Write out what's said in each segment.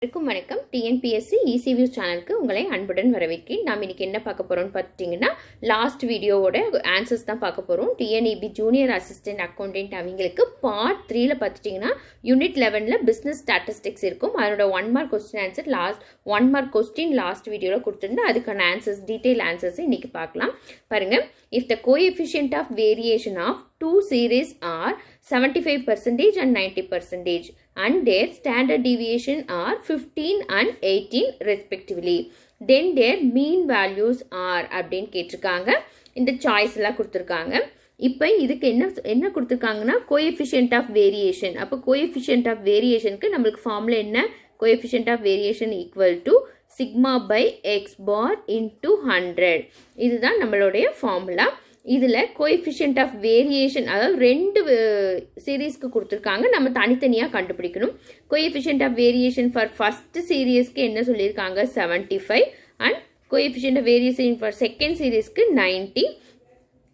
வணக்கம் TNPSC ECView சேனலுக்கு உங்களை அன்புடன் வரவேற்கிறேன். நாம் இன்னைக்கு என்ன பார்க்க போறோம்னு பார்த்தீங்கன்னா லாஸ்ட் வீடியோவோட ஆன்சர்ஸ் தான் பார்க்க போறோம். TNEB ஜூனியர் அசிஸ்டன்ட் அக்கவுண்டன்ட் அவங்களுக்கு பார்ட் 3ல பார்த்துட்டீங்கன்னா யூனிட் 11ல பிசினஸ் ஸ்டாட்டிஸ்டிக்ஸ் இருக்கும். அதோட 1 mark question answer last 1 mark question last வீடியோல கொடுத்திருந்தேன். அதுக்கான ஆன்சர்ஸ் டீடைல் ஆன்சர்ஸ் இன்னைக்கு பார்க்கலாம். பாருங்க, if the coefficient of variation of two series are 75% and 90% and their standard deviation are 15 and 18 respectively, then their mean values are அப்படின்னு கேட்டிருக்காங்க. இந்த choice எல்லாம் கொடுத்துருக்காங்க. இப்போ இதுக்கு என்ன கொடுத்துருக்காங்கன்னா coefficient of variation. அப்போ coefficient of variationக்கு நம்மளுக்கு ஃபார்முலா என்ன? coefficient of variation equal to sigma by x bar into 100. இதுதான் நம்மளுடைய ஃபார்முலா. இதில் கோஎஃபிஷியன்ட் ஆஃப் வேரியேஷன், அதாவது ரெண்டு சீரீஸ்க்கு கொடுத்துருக்காங்க, நம்ம தனித்தனியாக கண்டுபிடிக்கணும். Coefficient of variation for first சீரீஸ்க்கு என்ன சொல்லியிருக்காங்க? 75 and coefficient of variation for second சீரீஸ்க்கு 90.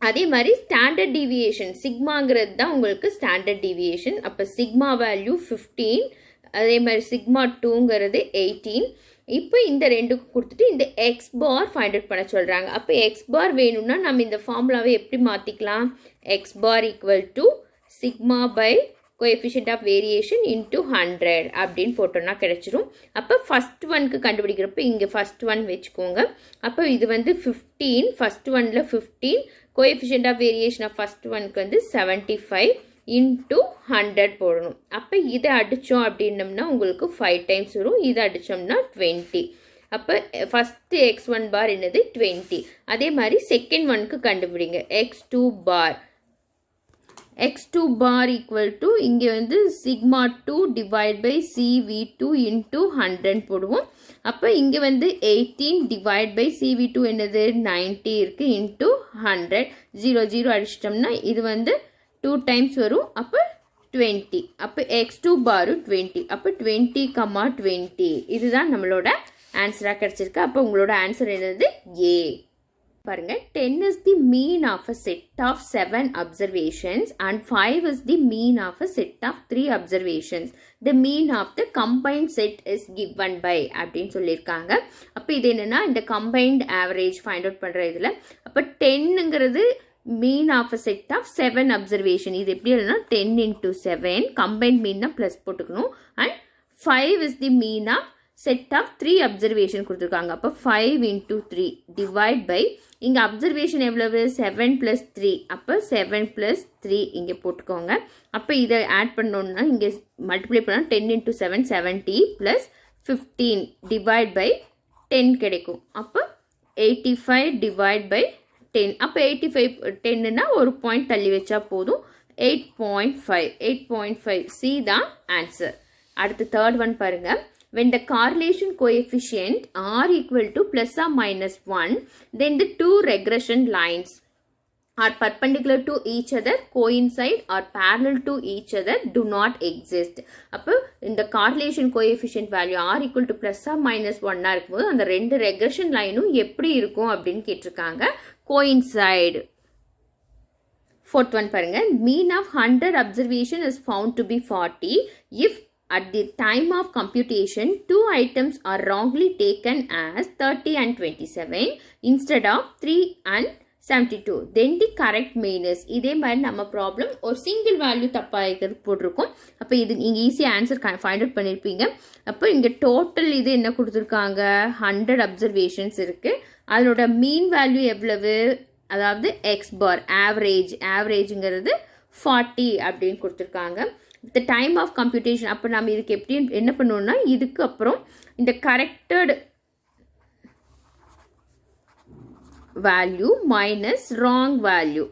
அதே மாதிரி ஸ்டாண்டர்ட் டீவியேஷன் சிக்மாங்கிறது தான் உங்களுக்கு ஸ்டாண்டர்ட் டீவியேஷன். அப்போ சிக்மா வேல்யூ 15, அதே மாதிரி சிக்மா 2ங்கிறது 18. இப்போ இந்த ரெண்டுக்கு கொடுத்துட்டு இந்த எக்ஸ் பார் ஃபைண்ட் அவுட் பண்ண சொல்கிறாங்க. அப்போ எக்ஸ் பார் வேணும்னா நம்ம இந்த ஃபார்முலாவை எப்படி மாற்றிக்கலாம்? X bar equal to sigma by coefficient of variation into 100 அப்படின்னு போட்டோம்னா கிடைச்சிரும். அப்போ ஃபர்ஸ்ட் ஒன்க்கு கண்டுபிடிக்கிறப்ப இங்கே ஃபர்ஸ்ட் ஒன் வச்சுக்கோங்க. அப்போ இது வந்து 15, ஃபர்ஸ்ட் ஒன்ல 15, coefficient of variation of first ஒன்க்கு வந்து 75 இன்ட்டு 100 போடணும். அப்போ இதை அடித்தோம் அப்படின்னம்னா உங்களுக்கு 5 டைம்ஸ் வரும். இதை அடித்தோம்னா 20. அப்போ ஃபஸ்ட்டு x1 பார் என்னது? 20. அதே மாதிரி செகண்ட் ஒன்க்கு கண்டுபிடிங்க. x2 பார் ஈக்குவல் டு இங்கே வந்து sigma 2 divide by CV2 into 100 போடுவோம். அப்போ இங்கே வந்து 18 டிவைட் பை CV2 என்னது? 90 இருக்குது இன்ட்டு 100. 0 அடிச்சிட்டோம்னா இது வந்து 2 டைம்ஸ் வரும். அப்போ 20. அப்போ x2 பாரு 20. அப்போ 20, 20 இதுதான் நம்மளோட ஆன்சராக கிடைச்சிருக்கு. அப்போ உங்களோட ஆன்சர் என்னது? ஏ. பாருங்க, 10 is the mean of a set of 7 observations and 5 is the mean of a set of 3 observations. The mean of the combined set is given by அப்படின்னு சொல்லியிருக்காங்க. அப்போ இது என்னன்னா இந்த combined average find out பண்ணுற இதில் அப்போ 10ங்கிறது mean of a set of 7 observation. இது எப்படி எழுதுனா 10 into 7 combined mean தான் plus போட்டுக்கணும். and 5 is the mean of set of 3 observation கொடுத்துருக்காங்க. அப்போ 5 into 3 divide by இங்கே observation எவ்வளவு? 7 plus 3. அப்போ 7 plus 3 இங்கே போட்டுக்கோங்க. அப்போ இதை ஆட் பண்ணோம்னா இங்கே மல்டிப்ளை பண்ணால் 10 into 7 70 plus 15 divide by 10 கிடைக்கும். அப்போ 85 divide by 10. அப்போ 85 10ன்னா ஒரு பாயிண்ட் தள்ளி வச்சா போதும். 8.5 சி தான் ஆன்சர். அடுத்து தேர்ட் ஒன் பாருங்க. when the correlation coefficient are equal to plus or minus 1, then the two regression lines are perpendicular to each other, coincide or parallel to each other, do not exist. அப்போ இந்த correlation coefficient value r equal to plus or minus 1 இருக்கும்போது அந்த ரெண்டு regression லைனும் எப்படி இருக்கும் அப்படின்னு கேட்டிருக்காங்க. coincide. Fourth one பாருங்க. mean of 100 observation is found to be 40 if at the time of computation, two items are wrongly taken as 30 and 27 instead of 3 and 72. Then the correct mean is. இதே மாதிரி நம்ம problem ஒரு single value தப்பாக போட்டிருக்கோம். அப்போ இது நீங்கள் ஈஸியாக ஆன்சர் ஃபைண்ட் அவுட் பண்ணியிருப்பீங்க. அப்போ இங்கே டோட்டல் இது என்ன கொடுத்துருக்காங்க? 100 அப்சர்வேஷன்ஸ் இருக்குது. அதனோட மீன் வேல்யூ எவ்வளவு? அதாவது எக்ஸ் பார் ஆவரேஜுங்கிறது 40 அப்படின்னு கொடுத்துருக்காங்க. the time of computation. அப்போ நம்ம இதுக்கு எப்படி என்ன பண்ணுவோம்னா இதுக்கு அப்புறம் இந்த corrected value minus wrong value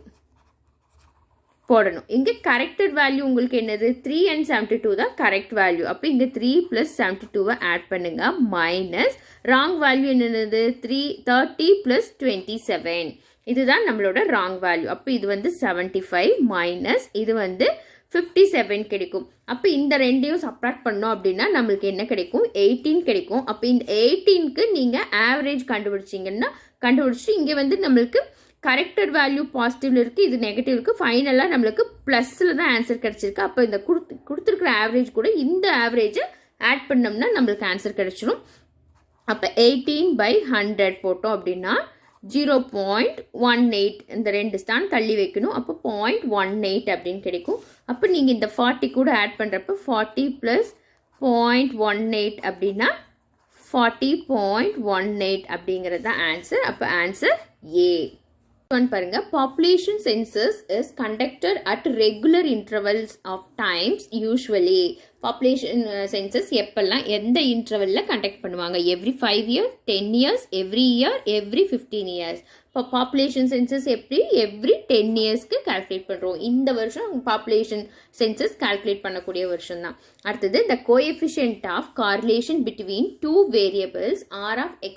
போடணும். இங்கே கரெக்டட் வேல்யூ உங்களுக்கு என்னது? 3 and 72 தான் கரெக்ட் வேல்யூ. அப்போ இங்கே 3 plus 72 ஆட் பண்ணுங்க. மைனஸ் ராங் வேல்யூ என்னது? 30 plus 27. இதுதான் நம்மளோட ராங் வேல்யூ. அப்போ இது வந்து 75 மைனஸ் இது வந்து 57 கிடைக்கும். அப்போ இந்த ரெண்டையும் சப்ராக்ட் பண்ணோம் அப்படின்னா நம்மளுக்கு என்ன கிடைக்கும்? 18 கிடைக்கும். அப்போ இந்த 18க்கு நீங்கள் ஆவரேஜ் கண்டுபிடிச்சிட்டு இங்கே வந்து நம்மளுக்கு கரெக்டட் வேல்யூ பாசிட்டிவ்ல இருக்குது, இது நெகட்டிவ் இருக்குது. ஃபைனலாக நம்மளுக்கு ப்ளஸில் தான் ஆன்சர் கிடச்சிருக்கு. அப்போ இந்த கொடுத்துருக்குற ஆவரேஜ் கூட இந்த ஆவரேஜை ஆட் பண்ணோம்னா நம்மளுக்கு ஆன்சர் கிடைச்சிடும். அப்போ 18/100 போட்டோம் அப்படின்னா 0.18 இந்த 2 ஸ்டாண்ட் தள்ளி வைக்கணும். அப்போ 0.18 அப்படின்னு கிடைக்கும். அப்போ நீங்கள் இந்த 40 கூட ஆட் பண்ணுறப்ப 40 + 0.18 அப்படின்னா 40.18 அப்படிங்கிறது தான் ஆன்சர். அப்போ ஆன்சர் ஏ. பாருங்க, population census is conducted at regular intervals of times usually. population census எப்பெல்லாம் எந்த இன்டர்வல்ல கண்டக்ட் பண்ணுவாங்க? every 5 years, 10 years, every year, every 15 years. இப்போ population census எப்படி every 10 yearsக்கு calculate பண்ணுறோம். இந்த வருஷம் population census calculate பண்ணக்கூடிய வருஷம் தான். அடுத்தது the coefficient of correlation between two variables r of x,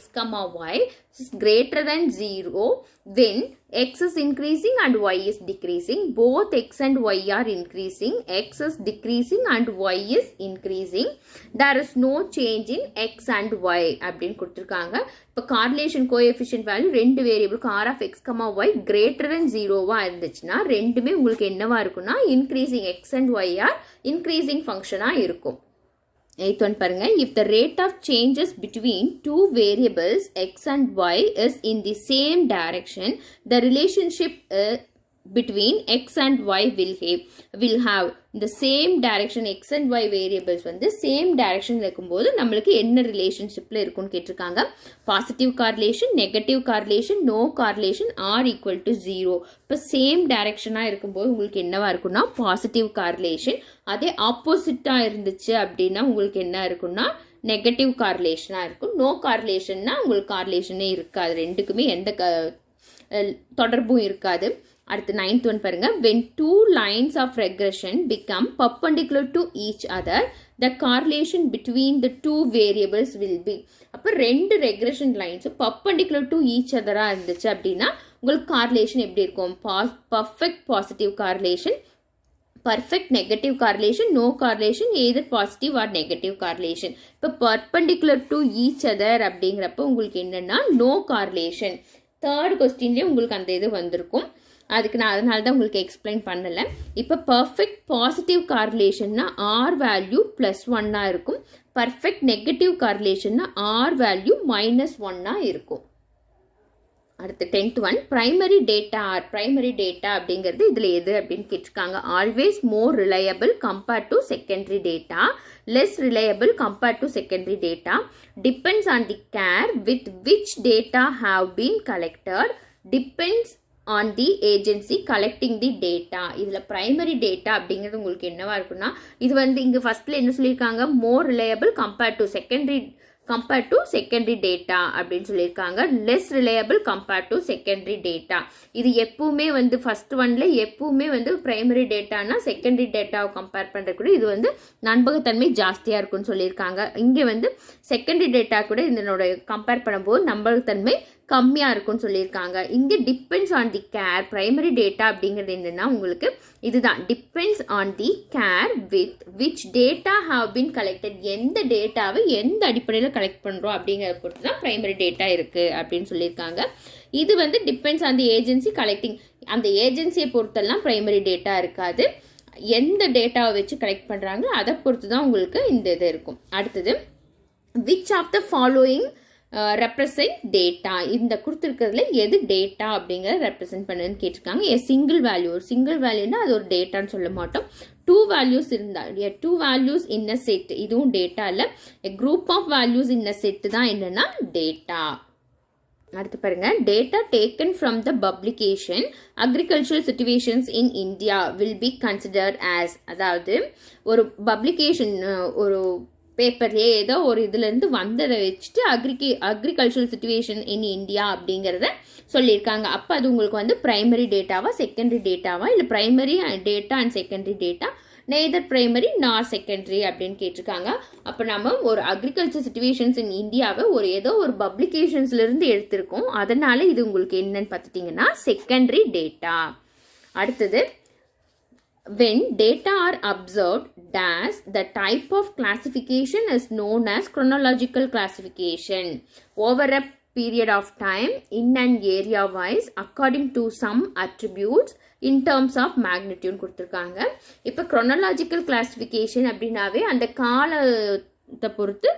y is greater than 0 when x is increasing and y is decreasing. Both x and y are increasing. X is decreasing and y is increasing. There is no change in x and y அப்படின்னு கொடுத்துருக்காங்க. இப்போ correlation coefficient value ரெண்டு வேரியபிளுக்கு r of x, y greater than 0வா இருந்துச்சுன்னா ரெண்டுமே உங்களுக்கு என்னவா இருக்குன்னா increasing x and y are increasing ஃபங்க்ஷனாக இருக்கும். 8th one பாருங்க, if the rate of changes between two variables x and y is in the same direction, the relationship between x and y will have the same direction. x and y variables வந்து same direction இருக்கும்போது நம்மளுக்கு என்ன ரிலேஷன்ஷிப்ல இருக்குன்னு கேட்டிருக்காங்க. Positive correlation, negative correlation, no correlation, r equal to 0. இப்போ same டைரக்ஷனாக இருக்கும்போது உங்களுக்கு என்னவா இருக்குன்னா பாசிட்டிவ் கார்லேஷன். அதே ஆப்போசிட்டாக இருந்துச்சு அப்படின்னா உங்களுக்கு என்ன இருக்குன்னா நெகட்டிவ் கார்லேஷனாக இருக்கும். நோ கார்லேஷன்னா உங்களுக்கு கார்லேஷனே இருக்காது, ரெண்டுக்குமே எந்த தொடர்பும் இருக்காது. அடுத்து 9th one பாருங்க, when two lines of regression become perpendicular to each other, the correlation between the two variables will be. அப்போ ரெண்டு regression lines perpendicular to each other இருந்துச்சு அப்படின்னா உங்களுக்கு correlation எப்படி இருக்கும்? perfect positive correlation, perfect negative correlation, no correlation, either positive or negative correlation. இப்போ perpendicular to each other அப்படிங்கிறப்ப உங்களுக்கு என்னன்னா no correlation. தேர்ட் கொஸ்டின்லேயே உங்களுக்கு அந்த இது வந்திருக்கும். அதுக்கு நான் அதனால தான் உங்களுக்கு எக்ஸ்பிளைன் பண்ணலை. இப்போ பர்ஃபெக்ட் பாசிட்டிவ் கார்லேஷன்னா ஆர் வேல்யூ +1 இருக்கும். பர்ஃபெக்ட் நெகட்டிவ் கார்லேஷன்னா ஆர் வேல்யூ -1 இருக்கும். அடுத்து 10th one, primary data are primary data அப்படிங்கிறது இதில் எது அப்படின்னு கேட்டிருக்காங்க. Always more reliable compared to secondary data, less reliable compared to secondary data, depends on the care with which data have been collected, depends on the agency collecting the data. இதில் primary data அப்படிங்கிறது உங்களுக்கு என்னவா இருக்குன்னா இது வந்து இங்கே ஃபர்ஸ்ட்ல என்ன சொல்லியிருக்காங்க, more reliable compared to secondary data அப்படின்னு சொல்லியிருக்காங்க. less reliable compared to secondary data. இது எப்பவுமே வந்து ஃபர்ஸ்ட் ஒன்ல எப்பவுமே வந்து பிரைமரி டேட்டானா செகண்டரி டேட்டாவை கம்பேர் பண்ணுறக்கூட இது வந்து நம்பகத்தன்மை ஜாஸ்தியாக இருக்குன்னு சொல்லியிருக்காங்க. இங்கே வந்து செகண்டரி டேட்டா கூட இதனோட கம்பேர் பண்ணும்போது நம்பகத்தன்மை கம்மியாக இருக்குன்னு சொல்லியிருக்காங்க. இங்கே depends on the care primary data அப்படிங்கிறது என்னென்னா உங்களுக்கு இதுதான் depends on the care with which data have been collected. எந்த டேட்டாவை எந்த அடிப்படையில் கலெக்ட் பண்ணுறோம் அப்படிங்கிறத பொறுத்து தான் பிரைமரி டேட்டா இருக்குது அப்படின்னு சொல்லியிருக்காங்க. இது வந்து depends on the agency collecting. அந்த ஏஜென்சியை பொறுத்தெல்லாம் பிரைமரி டேட்டா இருக்காது. எந்த டேட்டாவை வச்சு கலெக்ட் பண்ணுறாங்களோ அதை பொறுத்து தான் உங்களுக்கு இந்த இது இருக்கும். அடுத்தது which of the following represent data. இந்த கொடுத்துருக்கிறதுல எது டேட்டா அப்படிங்கிறத ரெப்ரசன்ட் பண்ணுன்னு கேட்டிருக்காங்க. சிங்கிள் வேல்யூ, ஒரு சிங்கிள் வேல்யூனா அது ஒரு டேட்டான்னு சொல்ல மாட்டோம். டூ வேல்யூஸ் இருந்தால் two values in a set, இதுவும் டேட்டா இல்லை. Group of values in a set தான் என்னன்னா டேட்டா. அடுத்து பாருங்க, data taken from the publication agricultural situations in India will be considered as. அதாவது ஒரு பப்ளிகேஷன் ஒரு பேப்பர்லேயே ஏதோ ஒரு இதுலேருந்து வந்ததை வச்சுட்டு அக்ரிகல்ச்சரல் சிச்சுவேஷன் இன் இந்தியா அப்படிங்கிறத சொல்லியிருக்காங்க. அப்போ அது உங்களுக்கு வந்து பிரைமரி டேட்டாவா செகண்டரி டேட்டாவா, இல்லை primary data and secondary data, neither primary நார் செகண்டரி அப்படின்னு கேட்டிருக்காங்க. அப்போ நம்ம ஒரு அக்ரிகல்ச்சர் சிச்சுவேஷன்ஸ் இன் இந்தியாவை ஒரு ஏதோ ஒரு பப்ளிகேஷன்ஸ்லேருந்து எடுத்திருக்கோம். அதனால இது உங்களுக்கு என்னன்னு பார்த்துட்டிங்கன்னா செகண்டரி டேட்டா. அடுத்தது when data are observed dash, the type of classification is known as chronological classification over a period of time in an area wise according to some attributes in terms of magnitude கொடுத்துருக்காங்க. இப்போ chronological classification அப்படின்னாவே அந்த கால பொறுத்து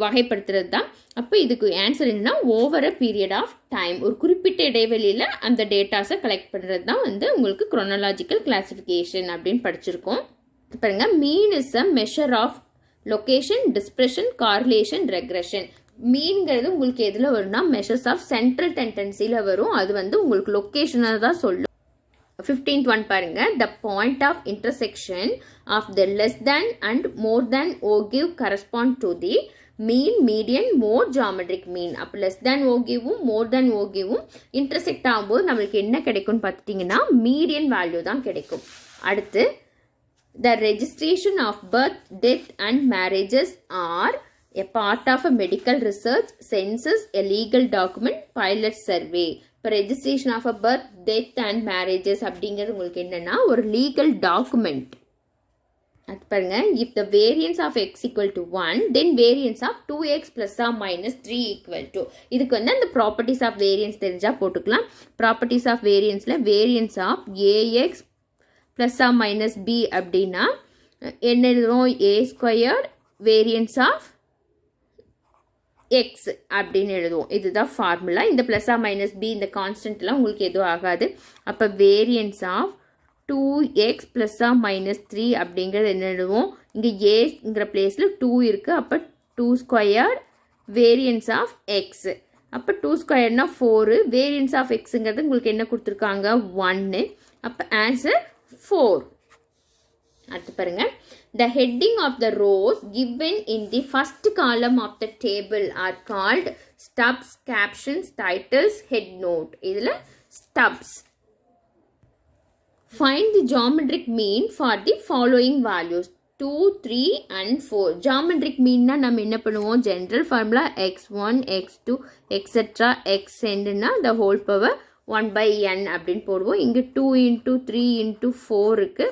வகைப்படுத்துறது தான். அப்போ இதுக்கு answer என்னன்னா over a period of time, ஒரு குறிப்பிட்ட இடைவெளியில் அந்த டேட்டாஸை கலெக்ட் பண்ணுறது தான் வந்து உங்களுக்கு குரோனாலாஜிக்கல் கிளாசிஃபிகேஷன் அப்படின்னு படிச்சிருக்கோம். பாருங்க, mean is a measure of location, dispersion, correlation, regression. மீன்கிறது உங்களுக்கு எதில் வரும்னா மெஷர்ஸ் ஆஃப் சென்ட்ரல் டெண்டன்சியில் வரும். அது வந்து உங்களுக்கு லொக்கேஷனை தான் சொல்லும். 15th one பாருங்க, the point of intersection of the less than and more than ogive correspond to the mean, median, mode, geometric mean. அப்போ less than ogiveவும் more than ogiveவும் intersect ஆகும்போது நம்மளுக்கு என்ன கிடைக்கும்னு பார்த்துட்டிங்கன்னா median value தான் கிடைக்கும். அடுத்து the registration of birth, death and marriages are a part of a medical research, census, a legal document, pilot survey. இப்போ registration of a birth, death and marriages அப்படிங்கிறது உங்களுக்கு என்னென்னா ஒரு லீகல் டாக்குமெண்ட். அது பாருங்க, if the variance of X equal to 1 then variance of 2x + or -3 equal to. இதுக்கு வந்து அந்த ப்ராப்பர்ட்டிஸ் ஆஃப் வேரியன்ஸ் தெரிஞ்சால் போட்டுக்கலாம். ப்ராப்பர்ட்டிஸ் ஆஃப் வேரியன்ஸில் variance of ax + or -b அப்படின்னா என்ன எழுதுவோம், a² வேரியன்ஸ் ஆஃப் x அப்படின்னு எழுதுவோம். இதுதான் ஃபார்முலா. இந்த ப்ளஸ் ஆர் மைனஸ் பி இந்த கான்ஸ்டன்ட்லாம் உங்களுக்கு எதுவும் ஆகாது. அப்போ வேரியன்ஸ் ஆஃப் 2x + or -3 அப்படிங்கிறது என்ன எழுதுவோம், இங்கே ஏங்கிற பிளேஸில் 2 இருக்குது. அப்போ 2² வேரியன்ஸ் ஆஃப் x. அப்போ 2² 4, வேரியன்ஸ் ஆஃப் எக்ஸுங்கிறது உங்களுக்கு என்ன கொடுத்துருக்காங்க 1. அப்போ ஆன்சர் 4. அடுத்து பாருங்க, the heading of the rows given in the first column of the table are called stubs, captions, titles, head note. இதில் stubs. Find the geometric mean for the following values 2, 3 and 4. geometric mean na நம்ம என்ன பண்ணுவோம், general formula x1, x2, etc. xn na the whole power 1/n அப்படின்னு போடுவோம். இங்கே 2 × 3 × 4 இருக்கு.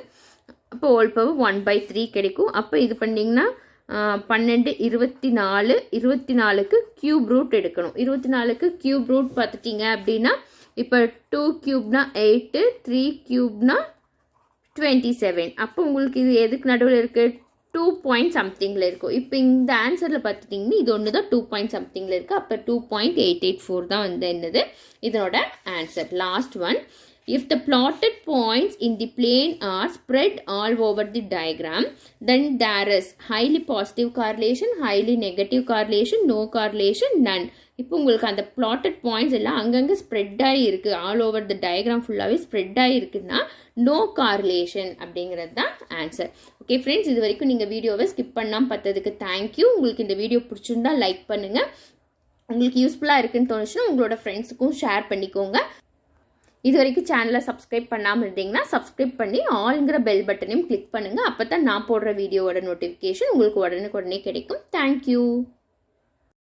அப்போ whole power 1/3 கிடைக்கும். அப்போ இது பண்ணிங்கன்னா 12, 24, 24க்கு கியூப் ரூட் எடுக்கணும். 24க்கு கியூப் ரூட் பார்த்துட்டிங்க அப்படின்னா இப்போ 2 கியூப்னா 8, 3 கியூப்னா 27. அப்போ உங்களுக்கு இது எதுக்கு நடுவில் இருக்குது, 2 point somethingல இருக்கும். இப்போ இந்த ஆன்சரில் பார்த்துட்டிங்கன்னா இது ஒன்று தான் 2 point somethingல இருக்குது. அப்போ 2.884 தான் வந்து என்னது இதனோட answer. Last one, if the plotted points in the plane are spread all over the diagram, then there is highly positive correlation, highly negative correlation, no correlation, none. இப்போ உங்களுக்கு அந்த plotted points எல்லாம் அங்கங்கே ஸ்ப்ரெட் ஆகி இருக்குது, all over the diagram ஃபுல்லாகவே spread ஆகி இருக்குன்னா நோ கார்லேஷன் அப்படிங்கிறது தான் ஆன்சர். ஓகே ஃப்ரெண்ட்ஸ், இது வரைக்கும் நீங்கள் வீடியோவை ஸ்கிப் பண்ணாமல் பார்த்ததுக்கு தேங்க்யூ. உங்களுக்கு இந்த வீடியோ பிடிச்சிருந்தா லைக் பண்ணுங்கள். உங்களுக்கு யூஸ்ஃபுல்லாக இருக்குன்னு தோணுச்சுன்னா உங்களோட ஃப்ரெண்ட்ஸுக்கும் ஷேர் பண்ணிக்கோங்க. இது வரைக்கும் சேனலை சப்ஸ்கிரைப் பண்ணாமல் இருந்தீங்கன்னா சப்ஸ்கிரைப் பண்ணி ஆல்ங்கிற பெல் பட்டனையும் கிளிக் பண்ணுங்கள். அப்போ தான் நான் போடுற வீடியோவோட நோட்டிஃபிகேஷன் உங்களுக்கு உடனுக்குடனே கிடைக்கும். தேங்க்யூ.